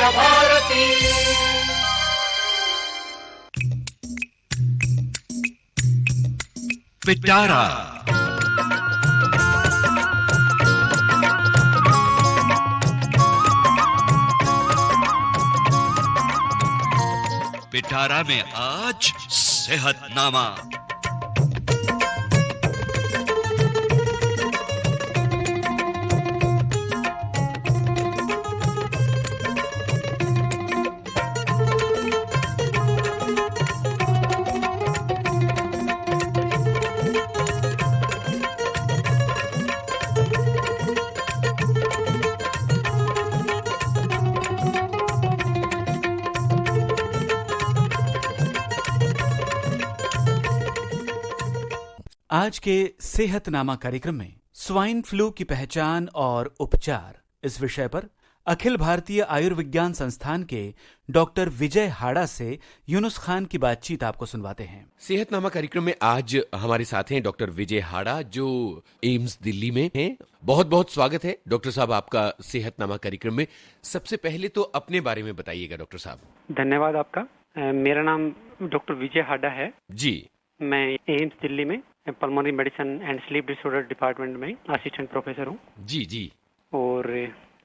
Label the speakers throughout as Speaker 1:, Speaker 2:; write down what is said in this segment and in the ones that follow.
Speaker 1: आशा भारती।
Speaker 2: पिटारा। पिटारा में आज सेहतनामा।
Speaker 3: आज के सेहतनामा कार्यक्रम में स्वाइन फ्लू की पहचान और उपचार इस विषय पर अखिल भारतीय आयुर्विज्ञान संस्थान के डॉक्टर विजय हाड़ा से यूनुस खान की बातचीत आपको सुनवाते हैं।
Speaker 4: सेहतनामा कार्यक्रम में आज हमारे साथ हैं डॉक्टर विजय हाड़ा जो एम्स दिल्ली में हैं। बहुत बहुत स्वागत है डॉक्टर साहब आपका सेहतनामा कार्यक्रम में। सबसे पहले तो अपने बारे में बताइएगा डॉक्टर साहब।
Speaker 5: धन्यवाद आपका। मेरा नाम डॉक्टर विजय हाड़ा है
Speaker 4: जी।
Speaker 5: मैं एम्स दिल्ली में pulmonary medicine and sleep disorder department में असिस्टेंट प्रोफेसर हूँ।
Speaker 4: जी जी।
Speaker 5: और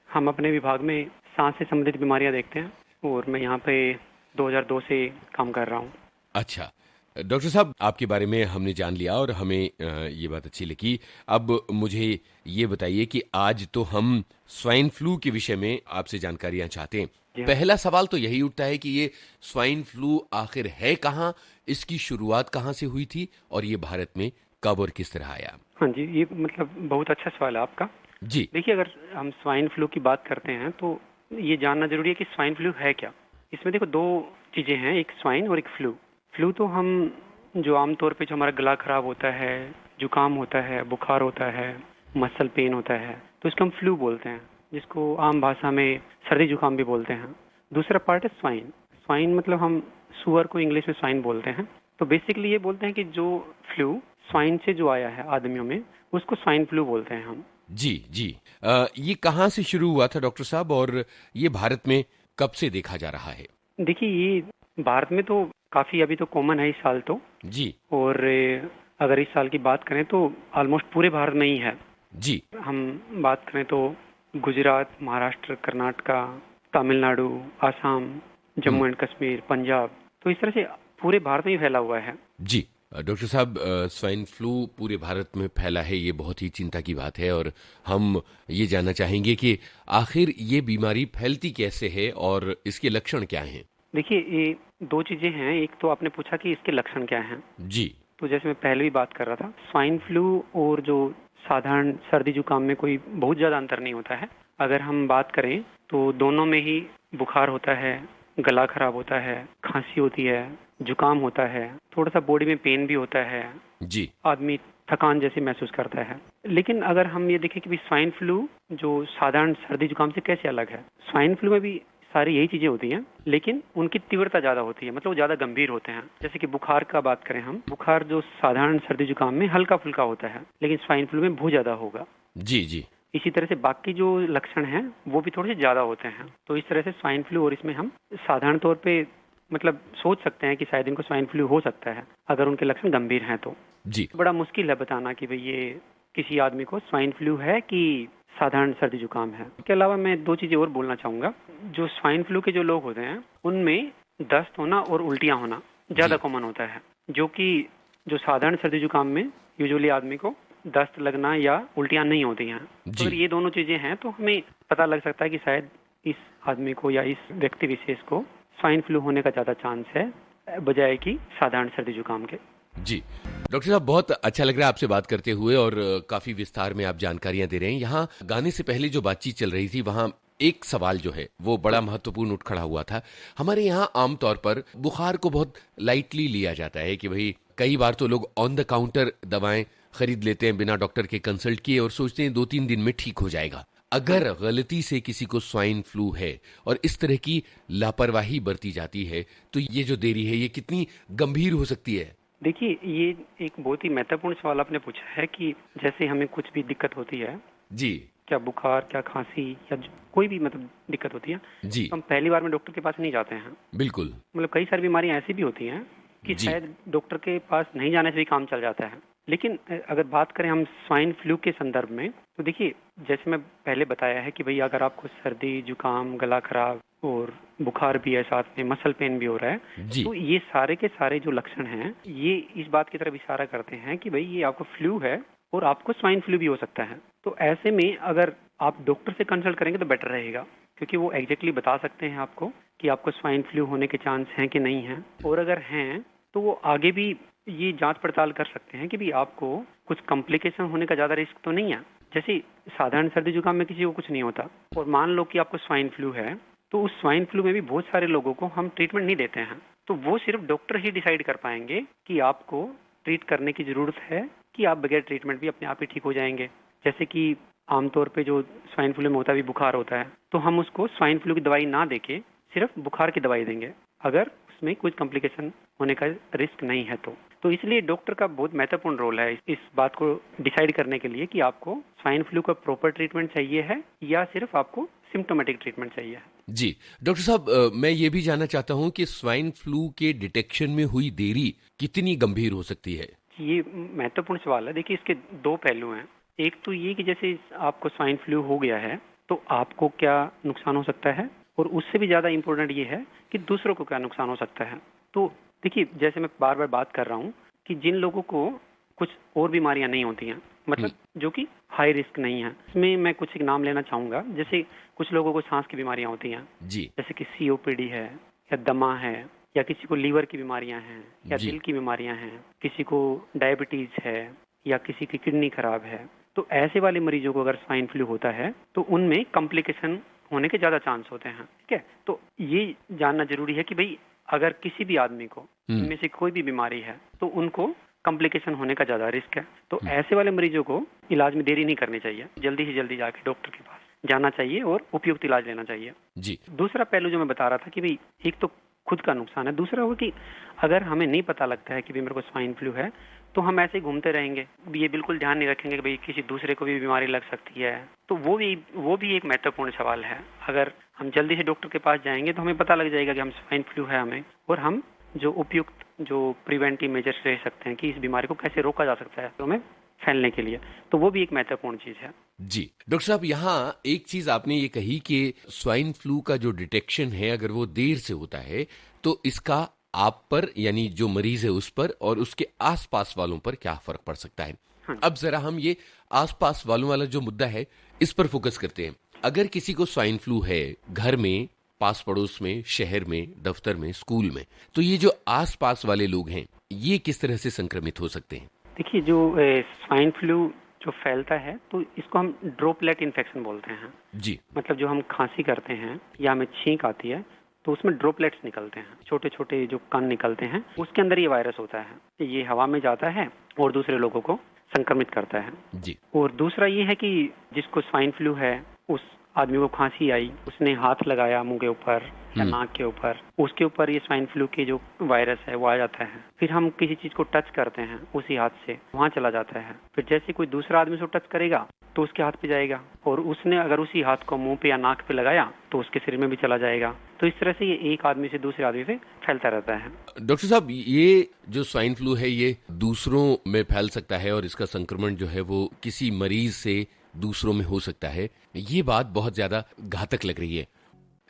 Speaker 5: हम अपने विभाग में सांस से संबंधित बीमारियां देखते हैं और मैं यहाँ पे 2002 से काम कर रहा हूँ।
Speaker 4: अच्छा डॉक्टर साहब, आपके बारे में हमने जान लिया और हमें ये बात अच्छी लगी। अब मुझे ये बताइए कि आज तो हम स्वाइन फ्लू के विषय में आपसे जानकारियां चाहते हैं। पहला सवाल तो यही उठता है कि ये स्वाइन फ्लू आखिर है कहाँ, इसकी शुरुआत कहाँ से हुई थी और ये भारत में कब और किस तरह आया?
Speaker 5: हाँ जी, ये मतलब बहुत अच्छा सवाल है आपका
Speaker 4: जी।
Speaker 5: देखिए, अगर हम स्वाइन फ्लू की बात करते हैं तो ये जानना जरूरी है कि स्वाइन फ्लू है क्या। इसमें देखो दो चीजें हैं, एक स्वाइन और एक फ्लू। फ्लू तो हम जो आमतौर पे जो हमारा गला खराब होता है, जुकाम होता है, बुखार होता है, मसल पेन होता है, तो इसको हम फ्लू बोलते हैं, जिसको आम भाषा में सर्दी जुकाम भी बोलते हैं। दूसरा पार्ट है स्वाइन। स्वाइन मतलब हम सुअर को इंग्लिश में स्वाइन बोलते हैं। तो बेसिकली ये बोलते हैं कि जो फ्लू स्वाइन से जो आया है आदमियों में, उसको स्वाइन फ्लू बोलते हैं हम।
Speaker 4: जी जी। ये कहाँ से शुरू हुआ था डॉक्टर साहब और ये भारत में कब से देखा जा रहा है?
Speaker 5: देखिए, ये भारत में तो काफी अभी तो कॉमन है इस साल तो
Speaker 4: जी।
Speaker 5: और अगर इस साल की बात करें तो ऑलमोस्ट पूरे भारत में ही है।
Speaker 4: जी।
Speaker 5: हम बात करें तो गुजरात, महाराष्ट्र, कर्नाटका, तमिलनाडु, आसाम, जम्मू एंड कश्मीर, पंजाब, तो इस तरह से पूरे भारत में ही फैला हुआ है।
Speaker 4: जी डॉक्टर साहब, स्वाइन फ्लू पूरे भारत में फैला है, ये बहुत ही चिंता की बात है और हम ये जानना चाहेंगे कि आखिर ये बीमारी फैलती कैसे है और इसके लक्षण क्या हैं?
Speaker 5: देखिए, ये दो चीजें हैं। एक तो आपने पूछा कि इसके लक्षण क्या हैं।
Speaker 4: जी।
Speaker 5: तो जैसे मैं पहले भी बात कर रहा था, स्वाइन फ्लू और जो साधारण सर्दी जुकाम में कोई बहुत ज्यादा अंतर नहीं होता है। अगर हम बात करें तो दोनों में ही बुखार होता है, गला खराब होता है, खांसी होती है, जुकाम होता है, थोड़ा सा बॉडी में पेन भी होता है
Speaker 4: जी।
Speaker 5: आदमी थकान जैसे महसूस करता है। लेकिन अगर हम ये देखें कि स्वाइन फ्लू जो साधारण सर्दी जुकाम से कैसे अलग है, स्वाइन फ्लू में भी सारी यही चीजें होती हैं, लेकिन उनकी तीव्रता ज्यादा होती है, मतलब वो ज्यादा गंभीर होते हैं। जैसे कि बुखार का बात करें हम, बुखार जो साधारण सर्दी जुकाम में हल्का फुल्का होता है, लेकिन स्वाइन फ्लू में बहुत ज्यादा होगा।
Speaker 4: जी जी।
Speaker 5: इसी तरह से बाकी जो लक्षण हैं वो भी थोड़े से ज्यादा होते हैं। तो इस तरह से स्वाइन फ्लू और इसमें हम साधारण तौर पे मतलब सोच सकते हैं कि शायद इनको स्वाइन फ्लू हो सकता है अगर उनके लक्षण गंभीर हैं तो।
Speaker 4: जी।
Speaker 5: बड़ा मुश्किल है बताना कि भाई ये किसी आदमी को स्वाइन फ्लू है कि साधारण सर्दी जुकाम है। इसके अलावा मैं दो चीजें और बोलना चाहूंगा। जो स्वाइन फ्लू के जो लोग होते हैं उनमें दस्त होना और उल्टियां होना ज्यादा कॉमन होता है, जो कि जो साधारण सर्दी जुकाम में यूजुअली आदमी को दस्त लगना या उल्टियां नहीं होती हैं। तो अगर ये दोनों चीजें हैं तो हमें पता लग सकता है कि शायद इस आदमी को या इस व्यक्ति विशेष को स्वाइन फ्लू होने का ज्यादा चांस है बजाय कि साधारण सर्दी जुकाम के।
Speaker 4: जी डॉक्टर साहब, बहुत अच्छा लग रहा है आपसे बात करते हुए और काफी विस्तार में आप जानकारियां दे रहे हैं। यहाँ गाने से पहले जो बातचीत चल रही थी वहाँ एक सवाल जो है वो बड़ा महत्वपूर्ण उठ खड़ा हुआ था। हमारे यहाँ आमतौर पर बुखार को बहुत लाइटली लिया जाता है कि भाई कई बार तो लोग ऑन द काउंटर दवाएं खरीद लेते हैं बिना डॉक्टर के कंसल्ट किए और सोचते हैं 2-3 दिन में ठीक हो जाएगा। अगर गलती से किसी को स्वाइन फ्लू है और इस तरह की लापरवाही बरती जाती है तो ये जो देरी है ये कितनी गंभीर हो सकती है?
Speaker 5: देखिए, ये एक बहुत ही महत्वपूर्ण सवाल आपने पूछा है कि जैसे हमें कुछ भी दिक्कत होती है
Speaker 4: जी
Speaker 5: क्या बुखार, क्या खांसी या कोई भी मतलब दिक्कत होती है,
Speaker 4: जी,
Speaker 5: तो हम पहली बार में डॉक्टर के पास नहीं जाते हैं।
Speaker 4: बिल्कुल।
Speaker 5: मतलब कई सारी बीमारियां ऐसी भी होती हैं कि
Speaker 4: जी,
Speaker 5: शायद डॉक्टर के पास नहीं जाने से भी काम चल जाता है। लेकिन अगर बात करें हम स्वाइन फ्लू के संदर्भ में, तो देखिए जैसे मैं पहले बताया है कि भाई अगर आपको सर्दी, जुकाम, गला खराब और बुखार भी है, साथ में मसल पेन भी हो रहा है,
Speaker 4: जी,
Speaker 5: तो ये सारे के सारे जो लक्षण हैं ये इस बात की तरफ इशारा करते हैं कि भाई ये आपको फ्लू है और आपको स्वाइन फ्लू भी हो सकता है। तो ऐसे में अगर आप डॉक्टर से कंसल्ट करेंगे तो बेटर रहेगा, क्योंकि वो एग्जैक्टली बता सकते हैं आपको कि आपको स्वाइन फ्लू होने के चांस हैं कि नहीं हैं, और अगर हैं तो वो आगे भी ये जांच पड़ताल कर सकते हैं कि भी आपको कुछ कॉम्प्लिकेशन होने का ज्यादा रिस्क तो नहीं है। जैसे साधारण सर्दी जुकाम में किसी को कुछ नहीं होता, और मान लो कि आपको स्वाइन फ्लू है, तो उस स्वाइन फ्लू में भी बहुत सारे लोगों को हम ट्रीटमेंट नहीं देते हैं। तो वो सिर्फ डॉक्टर ही डिसाइड कर पाएंगे कि आपको ट्रीट करने की जरूरत है कि आप बगैर ट्रीटमेंट भी अपने आप ही ठीक हो जाएंगे। जैसे कि आमतौर पे जो स्वाइन फ्लू में होता है भी बुखार होता है, तो हम उसको स्वाइन फ्लू की दवाई ना देके सिर्फ बुखार की दवाई देंगे अगर उसमें कुछ कॉम्प्लिकेशन होने का रिस्क नहीं है। तो इसलिए डॉक्टर का बहुत महत्वपूर्ण रोल है इस बात को डिसाइड करने के लिए कि आपको स्वाइन फ्लू का प्रॉपर ट्रीटमेंट चाहिए है या सिर्फ आपको सिम्टोमेटिक ट्रीटमेंट चाहिए है।
Speaker 4: जी। डॉक्टर साहब, मैं ये भी जानना चाहता हूँ कि स्वाइन फ्लू के डिटेक्शन में हुई देरी कितनी गंभीर हो सकती है?
Speaker 5: ये महत्वपूर्ण सवाल है। देखिए इसके दो पहलू हैं। एक तो ये कि जैसे आपको स्वाइन फ्लू हो गया है तो आपको क्या नुकसान हो सकता है, और उससे भी ज्यादा इम्पोर्टेंट ये है कि दूसरों को क्या नुकसान हो सकता है। तो देखिए जैसे मैं बार बार बात कर रहा हूँ कि जिन लोगों को कुछ और बीमारियां नहीं होती हैं, मतलब जो कि हाई रिस्क नहीं है, इसमें मैं कुछ एक नाम लेना चाहूंगा। जैसे कुछ लोगों को सांस की बीमारियां होती हैं,
Speaker 4: जी,
Speaker 5: जैसे कि सीओपीडी है या दमा है, या किसी को लीवर की बीमारियां हैं या
Speaker 4: जी,
Speaker 5: दिल की बीमारियां हैं, किसी को डायबिटीज है या किसी की किडनी खराब है। तो ऐसे वाले मरीजों को अगर स्वाइन फ्लू होता है तो उनमें कॉम्प्लिकेशन होने के ज्यादा चांस होते हैं। ठीक है, तो ये जानना जरूरी है कि भाई अगर किसी भी आदमी को इनमें से कोई भी बीमारी है तो उनको कॉम्प्लिकेशन होने का ज्यादा रिस्क है। तो ऐसे वाले मरीजों को इलाज में देरी नहीं करनी चाहिए, जल्दी से जल्दी जाके डॉक्टर के पास जाना चाहिए और उपयुक्त इलाज लेना चाहिए।
Speaker 4: जी,
Speaker 5: दूसरा पहलू जो मैं बता रहा था कि भाई एक तो खुद का नुकसान है, दूसरा वो कि अगर हमें नहीं पता लगता है कि भाई मेरे को स्वाइन फ्लू है तो हम ऐसे ही घूमते रहेंगे, ये बिल्कुल ध्यान नहीं रखेंगे कि भाई किसी दूसरे को भी बीमारी लग सकती है। तो वो भी एक महत्वपूर्ण सवाल है। अगर हम जल्दी से डॉक्टर के पास जाएंगे तो हमें पता लग जाएगा कि हम स्वाइन फ्लू है हमें, और हम जो उपयुक्त जो प्रिवेंटिव मेजर्स ले सकते हैं कि इस बीमारी को कैसे रोका जा सकता है तो हमें फैलने के लिए, तो वो भी एक महत्वपूर्ण चीज है।
Speaker 4: जी। डॉक्टर साहब, यहाँ एक चीज आपने ये कही कि स्वाइन फ्लू का जो डिटेक्शन है अगर वो देर से होता है तो इसका आप पर यानी जो मरीज है उस पर और उसके आसपास वालों पर क्या फर्क पड़ सकता है।
Speaker 5: हाँ।
Speaker 4: अब जरा हम ये आसपास वालों वाला जो मुद्दा है इस पर फोकस करते हैं। अगर किसी को स्वाइन फ्लू है घर में, पास पड़ोस में, शहर में, दफ्तर में, स्कूल में, तो ये जो आसपास वाले लोग हैं ये किस तरह से संक्रमित हो सकते हैं?
Speaker 5: देखिए जो स्वाइन फ्लू जो फैलता है तो इसको हम ड्रॉपलेट इन्फेक्शन बोलते हैं।
Speaker 4: जी,
Speaker 5: मतलब जो हम खांसी करते हैं या हमें छींक आती है तो उसमें ड्रॉपलेट्स निकलते हैं, छोटे छोटे जो कण निकलते हैं, उसके अंदर ये वायरस होता है। ये हवा में जाता है और दूसरे लोगों को संक्रमित करता है।
Speaker 4: जी,
Speaker 5: और दूसरा ये है कि जिसको स्वाइन फ्लू है उस आदमी को खांसी आई, उसने हाथ लगाया मुंह के ऊपर या नाक के ऊपर, उसके ऊपर ये स्वाइन फ्लू के जो वायरस है वो आ जाता है। फिर हम किसी चीज को टच करते हैं उसी हाथ से, वहाँ चला जाता है। फिर जैसे कोई दूसरा आदमी उसको टच करेगा तो उसके हाथ पे जाएगा, और उसने अगर उसी हाथ को मुंह पे या नाक पे लगाया तो उसके शरीर में भी चला जाएगा। तो इस तरह से ये एक आदमी से दूसरे आदमी पे फैलता रहता है।
Speaker 4: डॉक्टर साहब, ये जो स्वाइन फ्लू है ये दूसरों में फैल सकता है और इसका संक्रमण जो है वो किसी मरीज से दूसरों में हो सकता है, ये बात बहुत ज्यादा घातक लग रही है।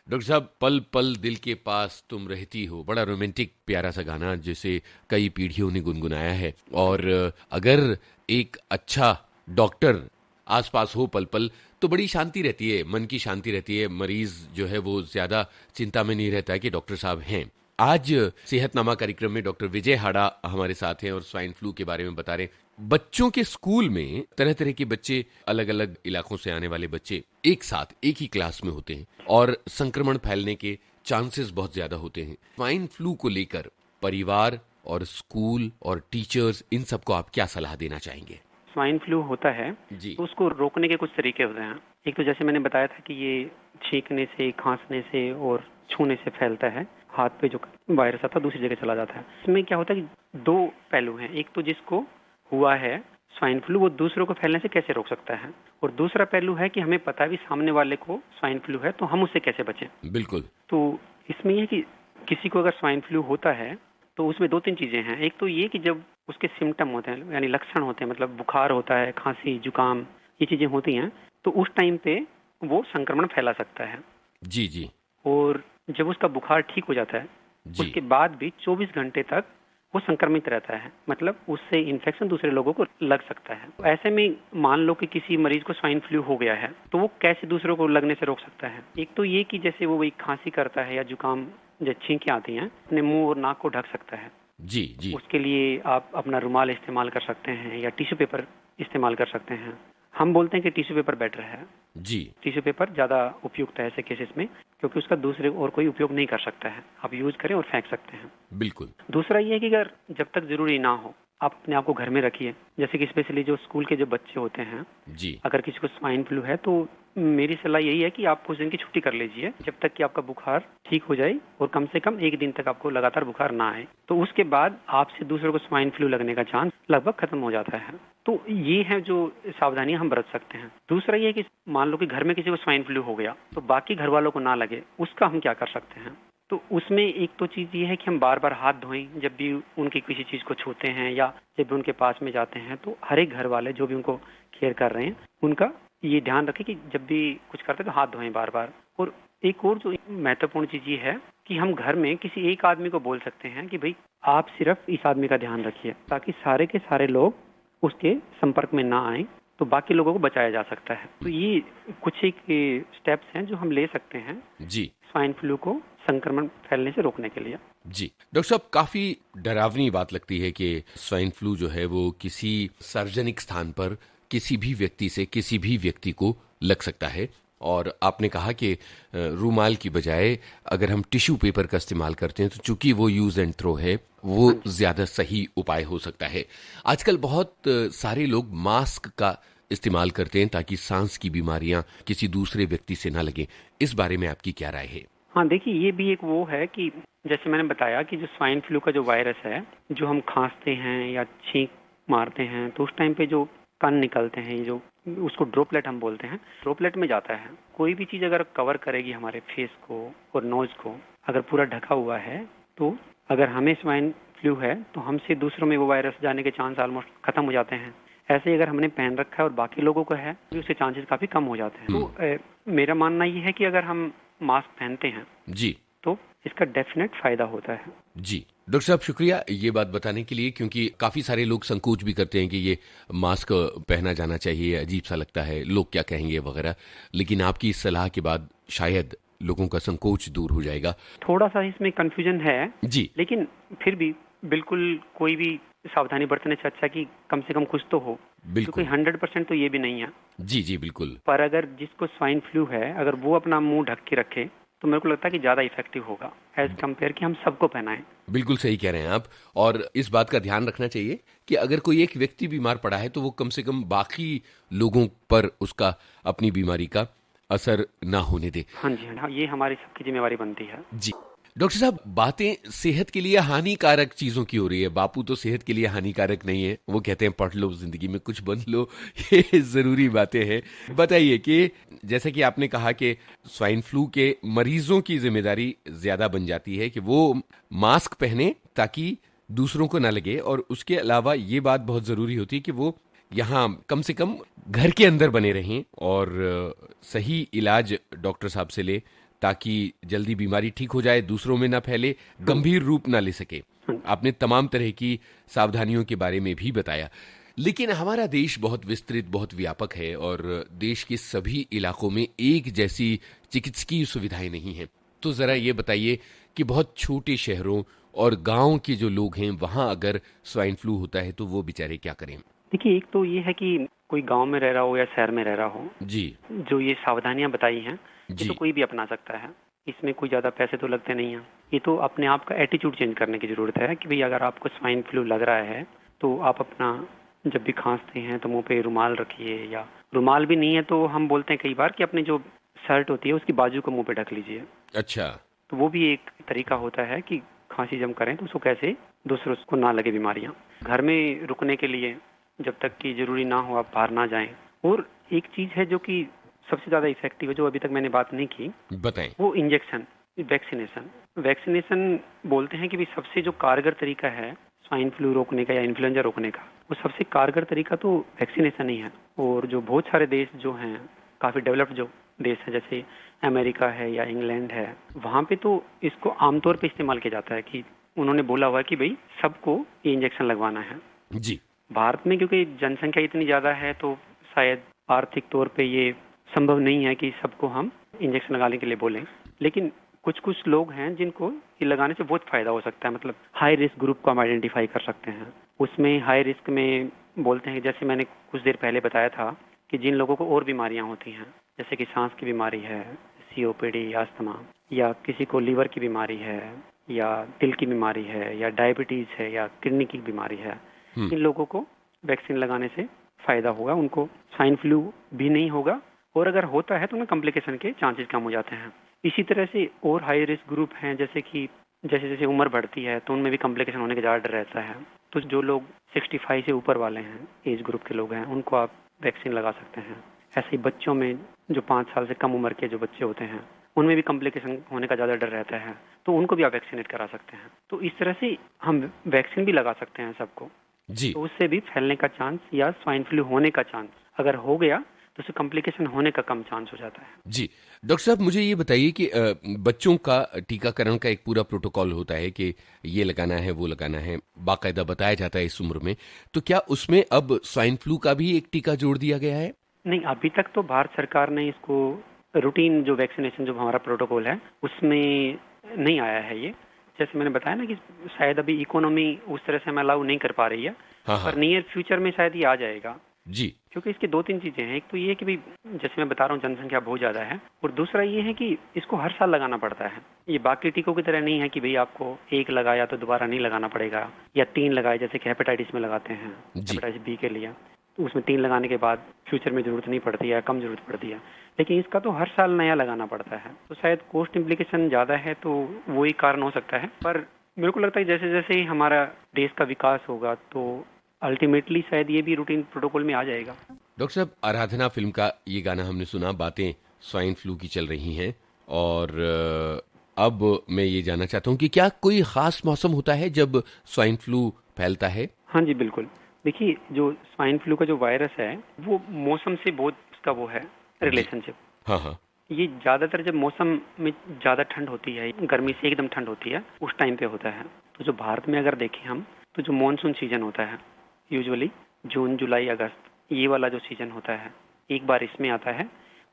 Speaker 4: डॉक्टर साहब, पल पल दिल के पास तुम रहती हो, बड़ा रोमांटिक प्यारा सा गाना जिसे कई पीढ़ियों ने गुनगुनाया है, और अगर एक अच्छा डॉक्टर आसपास हो पल पल तो बड़ी शांति रहती है, मन की शांति रहती है। मरीज जो है वो ज्यादा चिंता में नहीं रहता है कि डॉक्टर साहब हैं। आज सेहतनामा कार्यक्रम में डॉक्टर विजय हाड़ा हमारे साथ हैं और स्वाइन फ्लू के बारे में बता रहे हैं। बच्चों के स्कूल में तरह तरह के बच्चे, अलग अलग इलाकों से आने वाले बच्चे एक साथ एक ही क्लास में होते हैं और संक्रमण फैलने के चांसेस बहुत ज्यादा होते हैं। स्वाइन फ्लू को लेकर परिवार और स्कूल और टीचर्स, इन सबको आप क्या सलाह देना चाहेंगे?
Speaker 5: स्वाइन फ्लू होता है
Speaker 4: जी,
Speaker 5: तो उसको रोकने के कुछ तरीके होते हैं। एक तो जैसे मैंने बताया था कि ये छींकने से, खांसने से और छूने से फैलता है। हाथ पे जो वायरस आता है दूसरी जगह चला जाता है। इसमें क्या होता है कि दो पहलू हैं। एक तो जिसको हुआ है स्वाइन फ्लू वो दूसरों को फैलने से कैसे रोक सकता है, और दूसरा पहलू है कि हमें पता भी सामने वाले को स्वाइन फ्लू है, तो हम उससे कैसे बचें।
Speaker 4: बिल्कुल।
Speaker 5: तो इसमें ये है कि किसी को अगर स्वाइन फ्लू होता है तो उसमें 2-3 चीजें हैं। एक तो ये कि जब उसके सिम्टम होते हैं, यानी लक्षण होते हैं, मतलब बुखार होता है, खांसी, जुकाम, ये चीजें होती हैं, तो उस टाइम पे वो संक्रमण फैला सकता है।
Speaker 4: जी जी
Speaker 5: और जब उसका बुखार ठीक हो जाता है,
Speaker 4: जी।
Speaker 5: उसके बाद भी 24 घंटे तक वो संक्रमित रहता है, मतलब उससे इन्फेक्शन दूसरे लोगों को लग सकता है। तो ऐसे में मान लो कि किसी मरीज को स्वाइन फ्लू हो गया है, तो वो कैसे दूसरों को लगने से रोक सकता है। एक तो ये कि जैसे वो वही खांसी करता है या जुकाम या छींकें आती हैं, अपने मुंह और नाक को ढक सकता है।
Speaker 4: जी जी।
Speaker 5: उसके लिए आप अपना रुमाल इस्तेमाल कर सकते हैं या टिश्यू पेपर इस्तेमाल कर सकते हैं। हम बोलते हैं कि टिश्यू पेपर बेटर है।
Speaker 4: जी।
Speaker 5: टिश्यू पेपर ज्यादा उपयुक्त है ऐसे केसेस में, क्योंकि उसका दूसरे और कोई उपयोग नहीं कर सकता है। आप यूज करें और फेंक सकते हैं।
Speaker 4: बिल्कुल।
Speaker 5: दूसरा ये है कि अगर जब तक जरूरी ना हो, आप अपने आप को घर में रखिए। जैसे कि स्पेशली जो स्कूल के जो बच्चे होते हैं,
Speaker 4: जी
Speaker 5: अगर किसी को स्वाइन फ्लू है तो मेरी सलाह यही है कि आप कुछ दिन की छुट्टी कर लीजिए, जब तक कि आपका बुखार ठीक हो जाए और कम से कम 1 दिन तक आपको लगातार बुखार ना आए। तो उसके बाद आपसे दूसरों को स्वाइन फ्लू लगने का चांस लगभग खत्म हो जाता है। तो ये है जो सावधानियां हम बरत सकते हैं। दूसरा ये है कि मान लो कि घर में किसी को स्वाइन फ्लू हो गया, तो बाकी घर वालों को ना लगे, उसका हम क्या कर सकते हैं। तो उसमें एक तो चीज ये है कि हम बार बार हाथ धोएं जब भी उनकी किसी चीज को छूते हैं या जब भी उनके पास में जाते हैं। तो हर एक घर वाले जो भी उनको केयर कर रहे हैं, उनका ये ध्यान रखें कि जब भी कुछ करते हैं तो हाथ धोएं बार बार। और एक और जो महत्वपूर्ण चीज ये है कि हम घर में किसी एक आदमी को बोल सकते हैं कि भाई आप सिर्फ इस आदमी का ध्यान रखिए, ताकि सारे के सारे लोग उसके संपर्क में ना आए, तो बाकी लोगों को बचाया जा सकता है। तो ये कुछ एक स्टेप्स हैं जो हम ले सकते हैं
Speaker 4: जी
Speaker 5: स्वाइन फ्लू को संक्रमण फैलने से रोकने के लिए।
Speaker 4: जी। डॉक्टर साहब, काफी डरावनी बात लगती है कि स्वाइन फ्लू जो है वो किसी सार्वजनिक स्थान पर किसी भी व्यक्ति से किसी भी व्यक्ति को लग सकता है। और आपने कहा कि रूमाल की बजाय अगर हम टिश्यू पेपर का इस्तेमाल करते हैं तो चूंकि वो यूज एंड थ्रो है, वो ज्यादा सही उपाय हो सकता है। आजकल बहुत सारे लोग मास्क का इस्तेमाल करते हैं ताकि सांस की बीमारियां किसी दूसरे व्यक्ति से ना लगे। इस बारे में आपकी क्या राय है?
Speaker 5: हाँ, देखिए, ये भी एक वो है कि जैसे मैंने बताया कि जो स्वाइन फ्लू का जो वायरस है, जो हम खांसते हैं या छींक मारते हैं तो उस टाइम पे जो कण निकलते हैं, जो उसको ड्रॉपलेट हम बोलते हैं, ड्रॉपलेट में जाता है। कोई भी चीज अगर कवर करेगी हमारे फेस को और नोज को, अगर पूरा ढका हुआ है, तो अगर हमें स्वाइन फ्लू है तो हमसे दूसरों में वो वायरस जाने के चांस ऑलमोस्ट खत्म हो जाते हैं। ऐसे ही अगर हमने पहन रखा है और बाकी लोगों को है तो उसके चांसेस काफी कम हो जाते हैं। तो मेरा मानना ये है कि अगर हम मास्क पहनते हैं
Speaker 4: जी
Speaker 5: तो इसका डेफिनेट फायदा होता है।
Speaker 4: जी। डॉक्टर साहब, शुक्रिया ये बात बताने के लिए, क्योंकि काफी सारे लोग संकोच भी करते हैं कि ये मास्क पहना जाना चाहिए, अजीब सा लगता है, लोग क्या कहेंगे वगैरह। लेकिन आपकी इस सलाह के बाद शायद लोगों का संकोच दूर हो जाएगा।
Speaker 5: थोड़ा सा इसमें कंफ्यूजन है
Speaker 4: जी।
Speaker 5: लेकिन फिर भी बिल्कुल कोई भी सावधानी बरतने से अच्छा कि कम से कम कुछ तो हो।
Speaker 4: बिल्कुल।
Speaker 5: कोई 100% तो ये भी नहीं है।
Speaker 4: जी जी बिल्कुल।
Speaker 5: पर अगर जिसको स्वाइन फ्लू है, अगर वो अपना मुंह ढक के रखे तो मेरे को लगता है कि ज्यादा इफेक्टिव होगा एज कम्पेयर कि हम सबको पहनाएं।
Speaker 4: बिल्कुल सही कह रहे हैं आप। और इस बात का ध्यान रखना चाहिए कि अगर कोई एक व्यक्ति बीमार पड़ा है तो वो कम से कम बाकी लोगों पर उसका अपनी बीमारी का असर ना होने दे।
Speaker 5: हाँ जी, हाँ, ये हमारी सबकी जिम्मेवारी बनती है।
Speaker 4: जी। डॉक्टर साहब, बातें सेहत के लिए हानिकारक चीजों की हो रही है। बापू तो सेहत के लिए हानिकारक नहीं है, वो कहते हैं पढ़ लो, जिंदगी में कुछ बन लो। ये जरूरी बातें हैं। बताइए कि जैसे कि आपने कहा कि स्वाइन फ्लू के मरीजों की जिम्मेदारी ज्यादा बन जाती है कि वो मास्क पहने ताकि दूसरों को ना लगे, और उसके अलावा ये बात बहुत जरूरी होती है कि वो यहाँ कम से कम घर के अंदर बने रहें और सही इलाज डॉक्टर साहब से ले ताकि जल्दी बीमारी ठीक हो जाए, दूसरों में ना फैले, गंभीर रूप ना ले सके। आपने तमाम तरह की सावधानियों के बारे में भी बताया। लेकिन हमारा देश बहुत विस्तृत, बहुत व्यापक है और देश के सभी इलाकों में एक जैसी चिकित्सकीय सुविधाएं नहीं हैं। तो जरा ये बताइए कि बहुत छोटे शहरों और गांव के जो लोग हैं वहां अगर स्वाइन फ्लू होता है तो वो बेचारे क्या करें?
Speaker 5: देखिए, एक तो ये है कि कोई गांव में रह रहा हो या शहर में रह रहा हो,
Speaker 4: जी,
Speaker 5: जो ये सावधानियां बताई हैं ये
Speaker 4: जी।
Speaker 5: तो कोई भी अपना सकता है। इसमें कोई ज्यादा पैसे तो लगते नहीं हैं। ये तो अपने आप का एटीट्यूड चेंज करने की जरूरत है कि भाई अगर आपको स्वाइन फ्लू लग रहा है तो आप अपना जब भी खांसते हैं तो मुंह पे रुमाल रखिए, या रुमाल भी नहीं है तो हम बोलते हैं कई बार कि अपनी जो शर्ट होती है उसकी बाजू को मुंह पे ढक लीजिए।
Speaker 4: अच्छा।
Speaker 5: तो वो भी एक तरीका होता है कि खांसी जब करें तो उसको कैसे दूसरों को ना लगे बीमारियां। घर में रुकने के लिए जब तक कि जरूरी ना हो आप बाहर ना जाएं। और एक चीज है जो कि सबसे ज्यादा इफेक्टिव है, जो अभी तक मैंने बात नहीं की,
Speaker 4: बताएं।
Speaker 5: वो इंजेक्शन, वैक्सीनेशन। वैक्सीनेशन बोलते हैं कि भी सबसे जो कारगर तरीका है स्वाइन फ्लू रोकने का या इन्फ्लुएंजा रोकने का, वो सबसे कारगर तरीका तो वैक्सीनेशन ही है। और जो बहुत सारे देश जो हैं, काफी डेवलप्ड जो देश है, जैसे अमेरिका है या इंग्लैंड है, वहाँ पे तो इसको आमतौर पे इस्तेमाल किया जाता है कि उन्होंने बोला हुआ है कि भाई सबको ये इंजेक्शन लगवाना है।
Speaker 4: जी।
Speaker 5: भारत में क्योंकि जनसंख्या इतनी ज्यादा है तो शायद आर्थिक तौर पे ये संभव नहीं है कि सबको हम इंजेक्शन लगाने के लिए बोलें, लेकिन कुछ कुछ लोग हैं जिनको ये लगाने से बहुत फायदा हो सकता है। मतलब हाई रिस्क ग्रुप को हम आइडेंटिफाई कर सकते हैं। उसमें हाई रिस्क में बोलते हैं, जैसे मैंने कुछ देर पहले बताया था, कि जिन लोगों को और बीमारियां होती हैं, जैसे कि सांस की बीमारी है, सीओपीडी, अस्थमा, या किसी को लीवर की बीमारी है, या दिल की बीमारी है, या डायबिटीज है, या किडनी की बीमारी है, इन लोगों को वैक्सीन लगाने से फायदा होगा। उनको स्वाइन फ्लू भी नहीं होगा, और अगर होता है तो उनमें कॉम्प्लिकेशन के चांसेस कम हो जाते हैं। इसी तरह से और हाई रिस्क ग्रुप हैं, जैसे कि जैसे जैसे उम्र बढ़ती है तो उनमें भी कॉम्प्लिकेशन होने का ज़्यादा डर रहता है। तो जो लोग 65 से ऊपर वाले हैं, एज ग्रुप के लोग हैं, उनको आप वैक्सीन लगा सकते हैं। ऐसे ही बच्चों में जो 5 साल से कम उम्र के जो बच्चे होते हैं, उनमें भी कॉम्प्लिकेशन होने का ज़्यादा डर रहता है, तो उनको भी आप वैक्सीनेट करा सकते हैं। तो इस तरह से हम वैक्सीन भी लगा सकते हैं सबको।
Speaker 4: जी।
Speaker 5: तो उससे भी फैलने का चांस या स्वाइन फ्लू होने का चांस अगर हो गया तो उससे कॉम्प्लिकेशन होने का कम चांस हो जाता है।
Speaker 4: जी। डॉक्टर साहब, मुझे ये बताइए कि बच्चों का टीकाकरण का एक पूरा प्रोटोकॉल होता है कि ये लगाना है, वो लगाना है, बाकायदा बताया जाता है इस उम्र में, तो क्या उसमें अब स्वाइन फ्लू का भी एक टीका जोड़ दिया गया है?
Speaker 5: नहीं, अभी तक तो भारत सरकार ने इसको रूटीन जो वैक्सीनेशन जो हमारा प्रोटोकॉल है उसमें नहीं आया है ये। जैसे मैंने बताया ना कि शायद अभी इकोनॉमी उस तरह से हमें अलाउ नहीं कर पा रही है,
Speaker 4: हाँ,
Speaker 5: पर नियर फ्यूचर में शायद ये आ जाएगा।
Speaker 4: जी।
Speaker 5: क्योंकि इसके 2-3 चीजें हैं। एक तो ये कि भाई जैसे मैं बता रहा हूँ जनसंख्या बहुत ज्यादा है, और दूसरा ये है कि इसको हर साल लगाना पड़ता है। ये बाकी टीकों की तरह नहीं है कि भाई आपको एक लगाया तो दोबारा नहीं लगाना पड़ेगा, या 3 लगाए जैसे कि हेपेटाइटिस में लगाते हैं, हेपेटाइटिस बी के लिए, तो उसमें 3 लगाने के बाद फ्यूचर में जरूरत नहीं पड़ती है, कम जरूरत पड़ती है। लेकिन इसका तो हर साल नया लगाना पड़ता है, तो शायद कॉस्ट इम्प्लीकेशन ज्यादा है, तो वो ही कारण हो सकता है। पर मेरे को लगता है जैसे जैसे ही हमारा देश का विकास होगा तो अल्टीमेटली शायद ये भी रूटीन प्रोटोकॉल में आ जाएगा।
Speaker 4: डॉक्टर साहब, आराधना फिल्म का ये गाना हमने सुना, बातें स्वाइन फ्लू की चल रही हैं, और अब मैं ये जानना चाहता हूँ कि क्या कोई खास मौसम होता है जब स्वाइन फ्लू फैलता है?
Speaker 5: हाँ जी, बिल्कुल। देखिए, जो स्वाइन फ्लू का जो वायरस है वो मौसम से बहुत उसका वो है रिलेशनशिप।
Speaker 4: हाँ हाँ।
Speaker 5: ये ज्यादातर जब मौसम में ज्यादा ठंड होती है, गर्मी से एकदम ठंड होती है, उस टाइम पे होता है। तो जो भारत में अगर देखें हम, तो जो मॉनसून सीजन होता है यूजुअली जून, जुलाई, अगस्त, ये वाला जो सीजन होता है, एक बार इसमें आता है।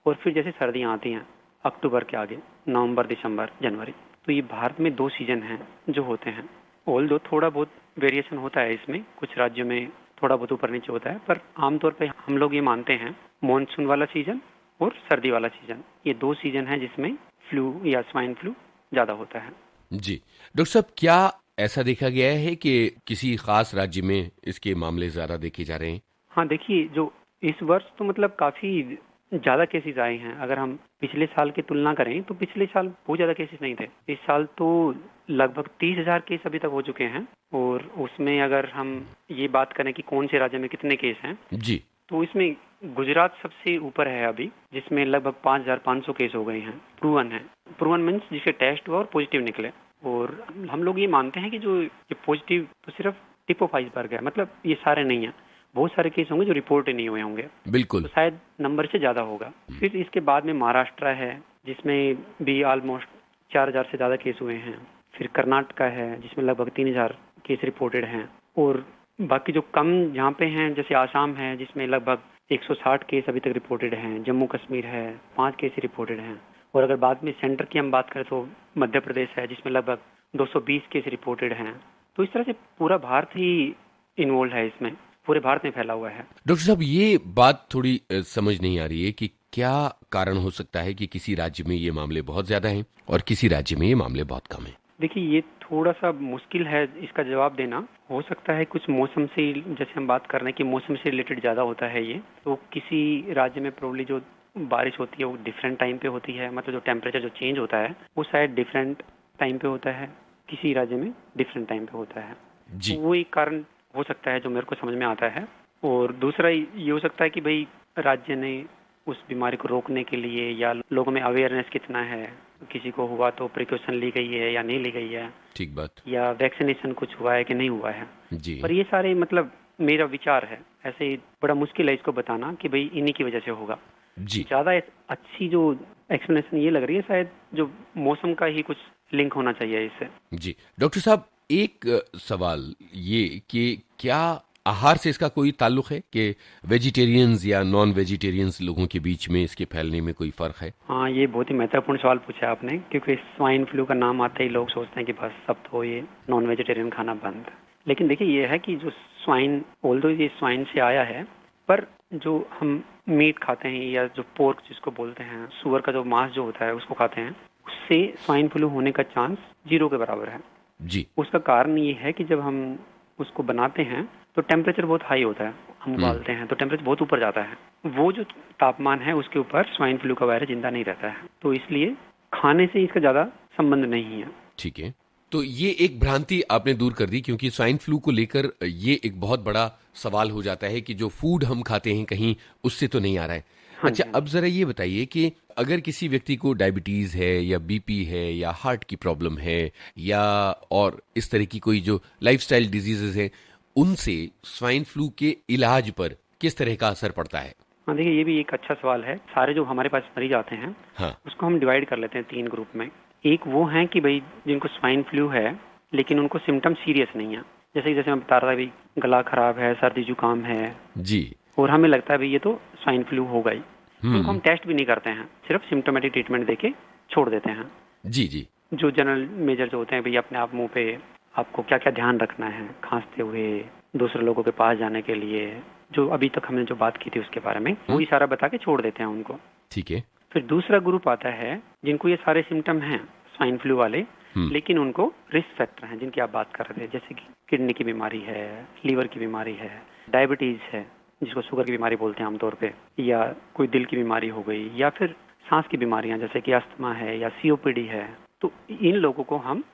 Speaker 5: और फिर जैसे सर्दियाँ आती हैं अक्टूबर के आगे, नवंबर, दिसंबर, जनवरी, तो ये भारत में 2 सीजन हैं जो होते हैं। ऑल दो थोड़ा बहुत वेरिएशन होता है इसमें, कुछ राज्यों में थोड़ा बहुत ऊपर नीचे होता है, पर आमतौर पे हम लोग ये मानते हैं मॉनसून वाला सीजन और सर्दी वाला सीजन, ये 2 सीजन है जिसमें फ्लू या स्वाइन फ्लू ज्यादा होता है।
Speaker 4: जी। डॉक्टर साहब, क्या ऐसा देखा गया है कि किसी खास राज्य में इसके मामले ज्यादा देखे जा रहे हैं?
Speaker 5: हाँ, देखिए, जो इस वर्ष तो मतलब काफी ज्यादा केसेस आए हैं। अगर हम पिछले साल की तुलना करें तो पिछले साल बहुत ज्यादा केसेस नहीं थे। इस साल तो लगभग 30,000 केस अभी तक हो चुके हैं। और उसमें अगर हम ये बात करें कि कौन से राज्य में कितने केस हैं,
Speaker 4: जी,
Speaker 5: तो इसमें गुजरात सबसे ऊपर है अभी, जिसमें लगभग 5,500 केस हो गए हैं। प्रूवन है, प्रूवन मीन्स जिसके टेस्ट हुआ और पॉजिटिव निकले। और हम लोग ये मानते हैं कि जो ये पॉजिटिव तो सिर्फ टिप ऑफ आइसबर्ग है, मतलब ये सारे नहीं है। बहुत सारे केस होंगे जो रिपोर्ट ही नहीं हुए होंगे,
Speaker 4: बिल्कुल।
Speaker 5: तो शायद नंबर से ज्यादा होगा। फिर इसके बाद में महाराष्ट्र है, जिसमें भी ऑलमोस्ट 4,000 से ज्यादा केस हुए हैं। फिर कर्नाटका है, जिसमें लगभग 3,000 केस रिपोर्टेड हैं। और बाकी जो कम यहाँ पे हैं, जैसे आसाम है, जिसमें लगभग 160 केस अभी तक रिपोर्टेड हैं। जम्मू कश्मीर है, 5 केस रिपोर्टेड हैं। और अगर बाद में सेंटर की हम बात करें तो मध्य प्रदेश है, जिसमें लगभग 220 केस रिपोर्टेड हैं। तो इस तरह से पूरा भारत ही इन्वॉल्व है इसमें, पूरे भारत में फैला हुआ है।
Speaker 4: डॉक्टर साहब, ये बात थोड़ी समझ नहीं आ रही है कि क्या कारण हो सकता है कि किसी राज्य में ये मामले बहुत ज्यादा हैं और किसी राज्य में ये मामले बहुत कम हैं?
Speaker 5: देखिए, ये थोड़ा सा मुश्किल है इसका जवाब देना। हो सकता है कुछ मौसम से, जैसे हम बात कर रहे हैं कि मौसम से रिलेटेड ज्यादा होता है ये, तो किसी राज्य में प्रोबेबली जो बारिश होती है वो डिफरेंट टाइम पे होती है, मतलब जो टेम्परेचर जो चेंज होता है वो शायद डिफरेंट टाइम पे होता है, किसी राज्य में डिफरेंट टाइम पे होता है।
Speaker 4: जी।
Speaker 5: तो वो एक कारण हो सकता है जो मेरे को समझ में आता है। और दूसरा ये हो सकता है कि भाई राज्य ने उस बीमारी को रोकने के लिए या लोगों में अवेयरनेस कितना है, किसी को हुआ तो प्रिकॉशन ली गई है या नहीं ली गई है,
Speaker 4: ठीक बात।
Speaker 5: या वैक्सीनेशन कुछ हुआ है कि नहीं हुआ है।
Speaker 4: जी
Speaker 5: पर ये सारे मतलब मेरा विचार है, ऐसे ही बड़ा मुश्किल है इसको बताना कि भाई इन्हीं की वजह से होगा।
Speaker 4: जी
Speaker 5: ज्यादा अच्छी जो एक्सप्लेनेशन ये लग रही है शायद जो मौसम का ही कुछ लिंक होना चाहिए इससे।
Speaker 4: जी डॉक्टर साहब, एक सवाल ये कि क्या आहार से इसका कोई ताल्लुक है कि वेजिटेरियंस या नॉन वेजिटेरियंस लोगों के बीच में इसके फैलने में कोई फर्क है?
Speaker 5: हाँ, ये बहुत ही महत्वपूर्ण सवाल पूछा आपने, क्योंकि स्वाइन फ्लू का नाम आते ही लोग सोचते हैं कि बस सब तो ये नॉन वेजिटेरियन खाना बंद। लेकिन देखिए ये है कि जो स्वाइन, ऑल्दो ये स्वाइन से आया है, पर जो हम मीट खाते हैं या जो पोर्क जिसको बोलते हैं, सुअर का जो मांस जो होता है उसको खाते हैं, उससे स्वाइन फ्लू होने का चांस 0 के बराबर है।
Speaker 4: जी
Speaker 5: उसका कारण ये है कि जब हम उसको बनाते हैं तो टेम्परेचर बहुत हाई होता है, हम उबालते हैं तो टेम्परेचर बहुत ऊपर जाता है, वो जो तापमान है उसके ऊपर स्वाइन फ्लू का वायरस जिंदा नहीं रहता है, तो इसलिए खाने से इसका ज्यादा संबंध नहीं है।
Speaker 4: ठीक है, तो ये एक भ्रांति आपने दूर कर दी, क्योंकि स्वाइन फ्लू को लेकर ये एक बहुत बड़ा सवाल हो जाता है कि जो फूड हम खाते हैं कहीं उससे तो नहीं आ रहा है।
Speaker 5: हाँ
Speaker 4: अच्छा,
Speaker 5: जी।
Speaker 4: अब जरा ये बताइए कि अगर किसी व्यक्ति को डायबिटीज है या बीपी है या हार्ट की प्रॉब्लम है या और इस तरह की कोई जो लाइफस्टाइल डिजीजेस हैं, उनसे स्वाइन फ्लू के इलाज पर किस तरह का असर पड़ता है?
Speaker 5: हाँ देखिए, ये भी एक अच्छा सवाल है। सारे जो हमारे पास मरीज आते हैं
Speaker 4: हाँ
Speaker 5: उसको हम डिवाइड कर लेते हैं 3 ग्रुप में। एक वो हैं कि भाई जिनको स्वाइन फ्लू है लेकिन उनको सिम्टम सीरियस नहीं है, जैसे मैं बता रहा था, भाई गला खराब है, सर्दी जुकाम है
Speaker 4: जी
Speaker 5: और हमें लगता है भाई ये तो स्वाइन फ्लू होगा ही, उनको हम टेस्ट भी नहीं करते हैं, सिर्फ सिम्टोमेटिक ट्रीटमेंट देके छोड़ देते हैं।
Speaker 4: जी जी
Speaker 5: जो जनरल मेजर जो होते हैं, भाई अपने आप मुंह पे आपको क्या क्या ध्यान रखना है खांसते हुए, दूसरे लोगों के पास जाने के लिए, जो अभी तक हमने जो बात की थी उसके बारे में, वही सारा बता के छोड़ देते हैं उनको।
Speaker 4: ठीक है।
Speaker 5: फिर दूसरा ग्रुप आता है जिनको ये सारे सिम्टम हैं स्वाइन फ्लू वाले, लेकिन उनको रिस्क फैक्टर हैं जिनकी आप बात कर रहे थे, जैसे कि किडनी की बीमारी है, लीवर की बीमारी है, डायबिटीज है जिसको शुगर की बीमारी बोलते हैं आमतौर पे, या कोई दिल की बीमारी हो गई, या फिर सांस की बीमारियां जैसे कि अस्थमा है या सीओपीडी है, तो इन लोगों को हम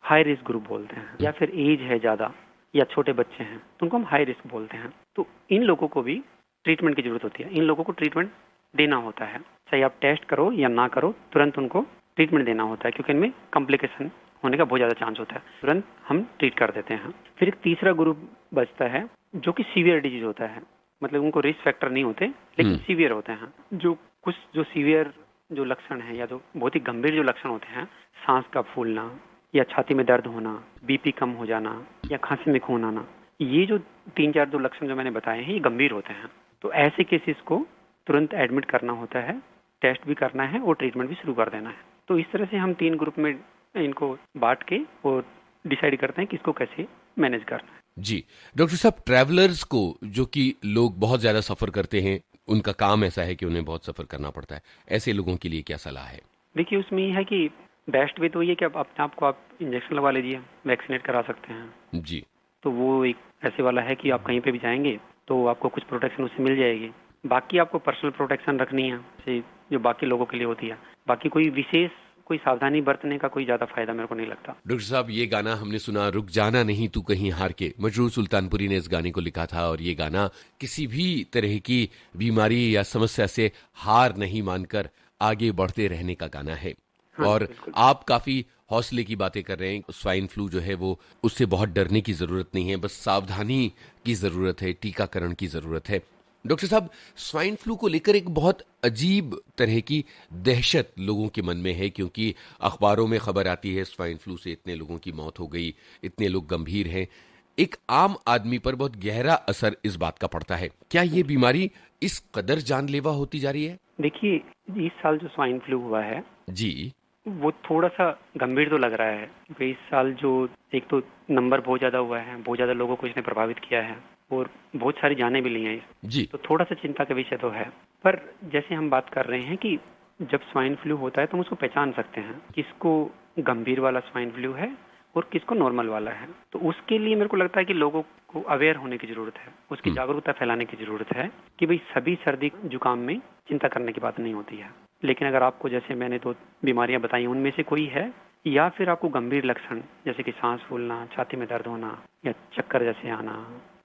Speaker 5: हाई रिस्क ग्रुप बोलते हैं। या फिर एज है ज्यादा या छोटे बच्चे हैं तो उनको हम हाई रिस्क बोलते हैं। तो इन लोगों को भी ट्रीटमेंट की जरूरत होती है, इन लोगों को ट्रीटमेंट देना होता है, चाहे आप टेस्ट करो या ना करो, तुरंत उनको ट्रीटमेंट देना होता है, क्योंकि इनमें कॉम्प्लिकेशन होने का बहुत ज्यादा चांस होता है, तुरंत हम ट्रीट कर देते हैं। फिर एक तीसरा ग्रुप बचता है जो कि सीवियर डिजीज होता है, मतलब उनको रिस्क फैक्टर नहीं होते लेकिन सीवियर होते हैं। जो सीवियर जो लक्षण है या जो बहुत ही गंभीर जो लक्षण होते हैं, सांस का फूलना या छाती में दर्द होना, बीपी कम हो जाना या खांसी में खून आना, ये जो 3-4 जो लक्षण जो मैंने बताए हैं ये गंभीर होते हैं। तो ऐसे केसेस को तुरंत एडमिट करना होता है, टेस्ट भी करना है और ट्रीटमेंट भी शुरू कर देना है। तो इस तरह से हम 3 ग्रुप में इनको बांट के और डिसाइड करते हैं कि इसको कैसे मैनेज करना है।
Speaker 4: जी डॉक्टर साहब, ट्रैवलर्स को, जो कि लोग बहुत ज्यादा सफर करते हैं, उनका काम ऐसा है कि उन्हें बहुत सफर करना पड़ता है, ऐसे लोगों के लिए क्या सलाह है?
Speaker 5: देखिए, उसमें ये है कि बेस्ट वे तो ये कि अपने आप को आप इंजेक्शन लगवा लीजिए, वैक्सीनेट करा सकते हैं।
Speaker 4: जी
Speaker 5: तो वो एक ऐसे वाला है कि आप कहीं पे भी जाएंगे तो आपको कुछ प्रोटेक्शन उससे मिल जाएगी। बाकी आपको पर्सनल प्रोटेक्शन रखनी है जैसे जो बाकी लोगों के लिए होती है, बाकी कोई विशेष कोई सावधानी बरतने का कोई ज्यादा फायदा मेरे को नहीं लगता।
Speaker 4: डॉक्टर साहब, ये गाना हमने सुना, रुक जाना नहीं तू कहीं हार के, मजरूर सुल्तानपुरी ने इस गाने को लिखा था, और ये गाना किसी भी तरह की बीमारी या समस्या से हार नहीं मानकर आगे बढ़ते रहने का गाना है। और आप काफी हौसले की बातें कर रहे हैं। स्वाइन फ्लू जो है वो, उससे बहुत डरने की जरूरत नहीं है, बस सावधानी की जरूरत है, टीकाकरण की जरूरत है। डॉक्टर साहब, स्वाइन फ्लू को लेकर एक बहुत अजीब तरह की दहशत लोगों के मन में है, क्योंकि अखबारों में खबर आती है स्वाइन फ्लू से इतने लोगों की मौत हो गई, इतने लोग गंभीर हैं। एक आम आदमी पर बहुत गहरा असर इस बात का पड़ता है। क्या ये बीमारी इस कदर जानलेवा होती जा रही है?
Speaker 5: देखिए, इस साल जो स्वाइन फ्लू हुआ है
Speaker 4: जी
Speaker 5: वो थोड़ा सा गंभीर तो लग रहा है, क्योंकि इस साल जो एक तो नंबर बहुत ज्यादा हुआ है, बहुत ज्यादा लोगों को इसने प्रभावित किया है और बहुत सारी जानें भी ली हैं
Speaker 4: जी।
Speaker 5: तो थोड़ा सा चिंता का विषय तो है। पर जैसे हम बात कर रहे हैं कि जब स्वाइन फ्लू होता है तो हम उसको पहचान सकते हैं किसको गंभीर वाला स्वाइन फ्लू है और किसको नॉर्मल वाला है। तो उसके लिए मेरे को लगता है कि लोगों को अवेयर होने की जरूरत है, उसकी जागरूकता फैलाने की जरूरत है कि भाई सभी सर्दी जुकाम में चिंता करने की बात नहीं होती है। लेकिन अगर आपको, जैसे मैंने 2 बीमारियां बताई, उनमें से कोई है या फिर आपको गंभीर लक्षण जैसे कि सांस फूलना, छाती में दर्द होना या चक्कर जैसे आना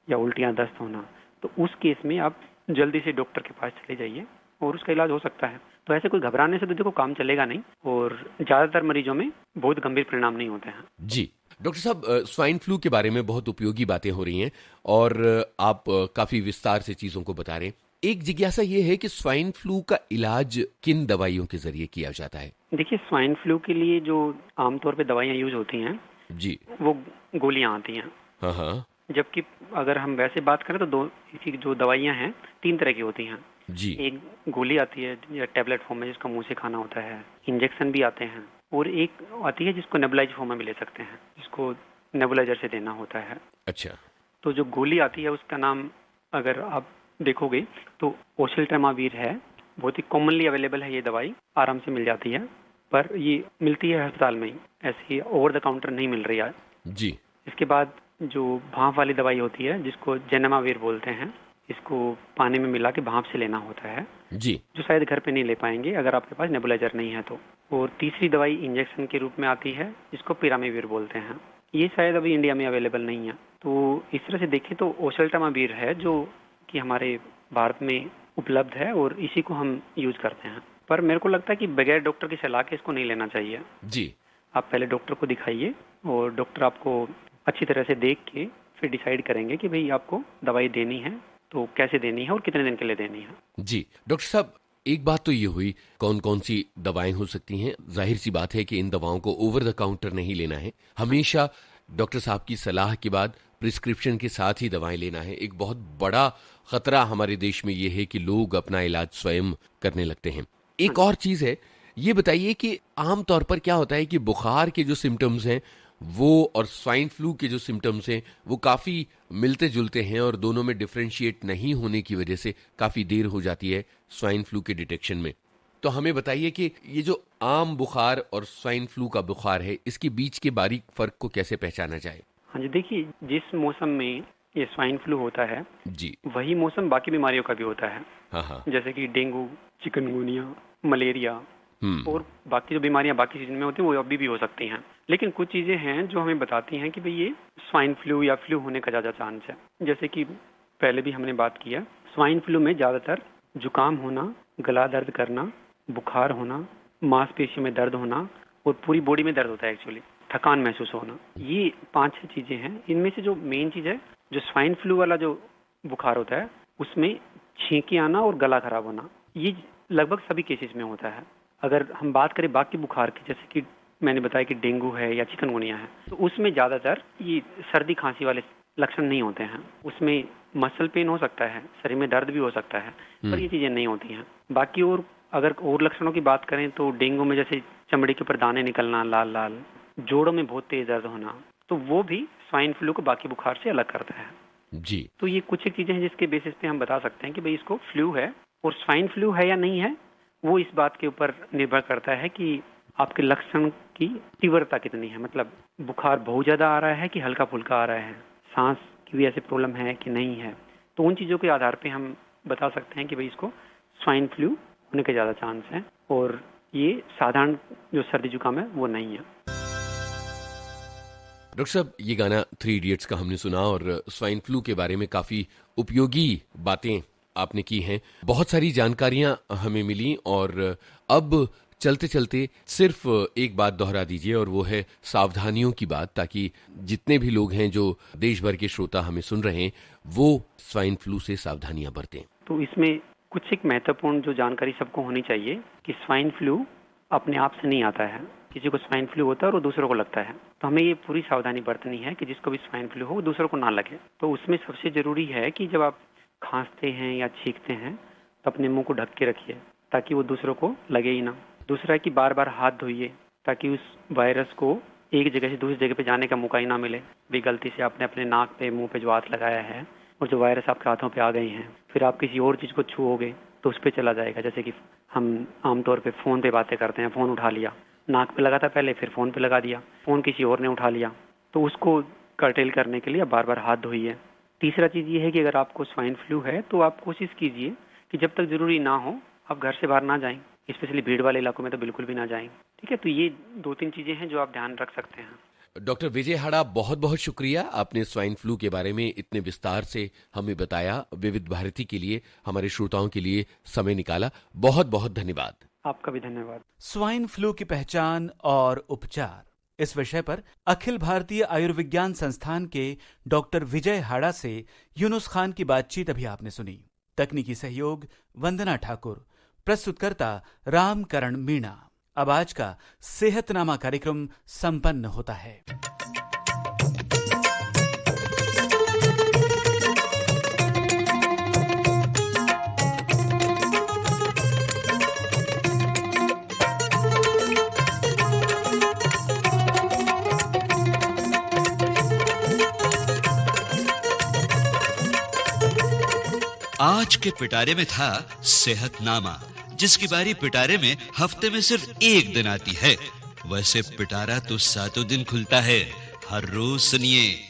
Speaker 5: या उल्टियां, दस्त होना, तो तो उस केस में आप जल्दी से डॉक्टर के पास चले जाइए और उसका इलाज हो सकता है। तो ऐसे कोई घबराने से तो देखो काम चलेगा नहीं, और ज्यादातर मरीजों में बहुत गंभीर परिणाम नहीं होते हैं।
Speaker 4: जी डॉक्टर साहब, स्वाइन फ्लू के बारे में बहुत उपयोगी बातें हो रही हैं और आप काफी विस्तार से चीजों को बता रहे हैं। एक जिज्ञासा ये है कि स्वाइन फ्लू का इलाज किन दवाइयों के जरिए किया जाता है?
Speaker 5: देखिए, स्वाइन फ्लू के लिए जो आमतौर पे दवाइयाँ यूज होती हैं
Speaker 4: जी।
Speaker 5: वो गोलियां आती हैं।
Speaker 4: हाँ हाँ।
Speaker 5: जबकि अगर हम वैसे बात करें तो इसी की जो दवाइयाँ हैं 3 तरह की होती हैं।
Speaker 4: जी।
Speaker 5: एक गोली आती है या टैबलेट फॉर्म में जिसको मुंह से खाना होता है, इंजेक्शन भी आते हैं, और एक आती है जिसको नेबुलाइज फॉर्म में भी ले सकते हैं, जिसको नेबुलाइजर से देना होता है।
Speaker 4: अच्छा।
Speaker 5: तो जो गोली आती है उसका नाम अगर आप देखोगे तो ओसेल्टामावीर है। बहुत ही कॉमनली अवेलेबल है, ये दवाई आराम से मिल जाती है, पर ये मिलती है अस्पताल में ही, ऐसी ओवर द काउंटर नहीं मिल रही है।
Speaker 4: जी।
Speaker 5: इसके बाद जो भांप वाली दवाई होती है जिसको जेनेमावीर बोलते हैं, इसको पानी में मिला के भांप से लेना होता है
Speaker 4: जी।
Speaker 5: जो शायद घर पे नहीं ले पाएंगे अगर आपके पास नेबुलाइजर नहीं है तो। और तीसरी दवाई इंजेक्शन के रूप में आती है जिसको पिरामिवीर बोलते हैं। ये शायद अभी इंडिया में अवेलेबल नहीं है। तो इस तरह से देखें तो ओसेल्टामावीर है जो कि हमारे भारत में उपलब्ध है और इसी को हम यूज करते हैं। पर मेरे को लगता है कि बगैर डॉक्टर की सलाह के इसको नहीं लेना चाहिए।
Speaker 4: जी।
Speaker 5: आप पहले डॉक्टर को दिखाइए और डॉक्टर आपको अच्छी तरह से देख के फिर डिसाइड करेंगे कि भाई आपको दवाई देनी है तो कैसे देनी है और कितने दिन के लिए देनी है।
Speaker 4: जी डॉक्टर साहब, एक बात तो ये हुई कौन कौन सी दवाएं हो सकती हैं। जाहिर सी बात है कि इन दवाओं को ओवर द काउंटर नहीं लेना है, हमेशा डॉक्टर साहब की सलाह के बाद प्रिस्क्रिप्शन के साथ ही दवाएं लेना है। एक बहुत बड़ा खतरा हमारे देश में ये है कि लोग अपना इलाज स्वयं करने लगते हैं। एक और चीज है, ये बताइए कि आमतौर पर क्या होता है कि बुखार के जो सिम्टम्स हैं वो और स्वाइन फ्लू के जो सिम्टम्स हैं वो काफी मिलते जुलते हैं और दोनों में डिफरेंशिएट नहीं होने की वजह से काफी देर हो जाती है स्वाइन फ्लू के डिटेक्शन में। तो हमें बताइए कि ये जो आम बुखार और स्वाइन फ्लू का बुखार है, इसके बीच के बारीक फर्क को कैसे पहचाना जाए?
Speaker 5: हाँ जी, देखिए, जिस मौसम में ये स्वाइन फ्लू होता है
Speaker 4: जी।
Speaker 5: वही मौसम बाकी बीमारियों का भी होता है।
Speaker 4: हाँ हाँ।
Speaker 5: जैसे कि डेंगू, चिकनगुनिया, मलेरिया और बाकी जो बीमारियां बाकी सीजन में होती हैं वो अभी भी हो सकती हैं। लेकिन कुछ चीजें हैं जो हमें बताती हैं कि भाई ये स्वाइन फ्लू या फ्लू होने का ज्यादा चांस है। जैसे कि पहले भी हमने बात किया, स्वाइन फ्लू में ज्यादातर जुकाम होना, गला दर्द करना, बुखार होना, मांसपेशियों में दर्द होना और पूरी बॉडी में दर्द होता है, एक्चुअली थकान महसूस होना। ये 5-6 चीजें हैं। इनमें से जो मेन चीज है, जो स्वाइन फ्लू वाला जो बुखार होता है उसमें छींके आना और गला खराब होना, ये लगभग सभी केसेस में होता है। अगर हम बात करें बाकी बुखार की, जैसे कि मैंने बताया कि डेंगू है या चिकनगुनिया है, तो उसमें ज्यादातर ये सर्दी खांसी वाले लक्षण नहीं होते हैं। उसमें मसल पेन हो सकता है, शरीर में दर्द भी हो सकता है, पर ये चीजें नहीं होती हैं। बाकी और अगर और लक्षणों की बात करें तो डेंगू में जैसे चमड़ी के ऊपर दाने निकलना लाल लाल, जोड़ों में बहुत तेज दर्द होना, तो वो भी स्वाइन फ्लू को बाकी बुखार से अलग करता है।
Speaker 4: जी।
Speaker 5: तो ये कुछ एक चीजें हैं जिसके बेसिस पे हम बता सकते हैं कि भाई इसको फ्लू है। और स्वाइन फ्लू है या नहीं है वो इस बात के ऊपर निर्भर करता है कि आपके लक्षण की तीव्रता कितनी है, मतलब बुखार बहुत ज्यादा आ रहा है कि हल्का फुल्का आ रहा है, सांस की भी ऐसे प्रॉब्लम है कि नहीं है। तो उन चीजों के आधार पे हम बता सकते हैं कि भाई इसको स्वाइन फ्लू होने के ज्यादा चांस है और ये साधारण जो सर्दी जुकाम है वो नहीं है।
Speaker 4: डॉक्टर साहब, ये गाना 3 इडियट्स का हमने सुना और स्वाइन फ्लू के बारे में काफी उपयोगी बातें आपने की हैं, बहुत सारी जानकारियां हमें मिली। और अब चलते चलते सिर्फ एक बात दोहरा दीजिए और वो है सावधानियों की बात, ताकि जितने भी लोग हैं जो देश भर के श्रोता हमें सुन रहे हैं वो स्वाइन फ्लू से सावधानियां बरतें।
Speaker 5: तो इसमें कुछ एक महत्वपूर्ण जो जानकारी सबको होनी चाहिए कि स्वाइन फ्लू अपने आप से नहीं आता है। किसी को स्वाइन फ्लू होता है और वो दूसरों को लगता है, तो हमें ये पूरी सावधानी बरतनी है कि जिसको भी स्वाइन फ्लू हो वो दूसरों को ना लगे। तो उसमें सबसे जरूरी है कि जब आप खांसते हैं या छींकते हैं तो अपने मुंह को ढक के रखिए ताकि वो दूसरों को लगे ही ना। दूसरा है कि बार बार हाथ धोइए ताकि उस वायरस को एक जगह से दूसरी जगह पे जाने का मौका ही ना मिले। भी गलती से आपने अपने नाक पे मुंह पे जो हाथ लगाया है और जो वायरस आपके हाथों पे आ गए हैं, फिर आप किसी और चीज को छुओगे तो उस पर चला जाएगा। जैसे कि हम आमतौर पे फोन पे बातें करते हैं, फोन उठा लिया, नाक पे लगा था पहले, फिर फोन पे लगा दिया, फोन किसी और ने उठा लिया, तो उसको कर्टेल करने के लिए बार बार हाथ धोइए। तीसरा चीज ये है कि अगर आपको स्वाइन फ्लू है तो आप कोशिश कीजिए कि जब तक जरूरी ना हो आप घर से बाहर ना जाएं, स्पेशली भीड़ वाले इलाकों में तो बिल्कुल भी ना जाएं। ठीक है, तो ये 2-3 चीजें हैं जो आप ध्यान रख सकते हैं।
Speaker 4: डॉक्टर विजय हाड़ा, बहुत बहुत शुक्रिया, आपने स्वाइन फ्लू के बारे में इतने विस्तार से हमें बताया। विविध भारती के लिए, हमारे श्रोताओं के लिए समय निकाला, बहुत बहुत धन्यवाद।
Speaker 5: आपका भी धन्यवाद।
Speaker 3: स्वाइन फ्लू की पहचान और उपचार, इस विषय पर अखिल भारतीय आयुर्विज्ञान संस्थान के डॉक्टर विजय हाड़ा से यूनुस खान की बातचीत अभी आपने सुनी। तकनीकी सहयोग वंदना ठाकुर, प्रस्तुतकर्ता रामकरण मीणा। अब आज का सेहतनामा कार्यक्रम संपन्न होता है।
Speaker 2: आज के पिटारे में था सेहतनामा, जिसकी बारी पिटारे में हफ्ते में सिर्फ एक दिन आती है। वैसे पिटारा तो सातों दिन खुलता है। हर रोज सुनिए।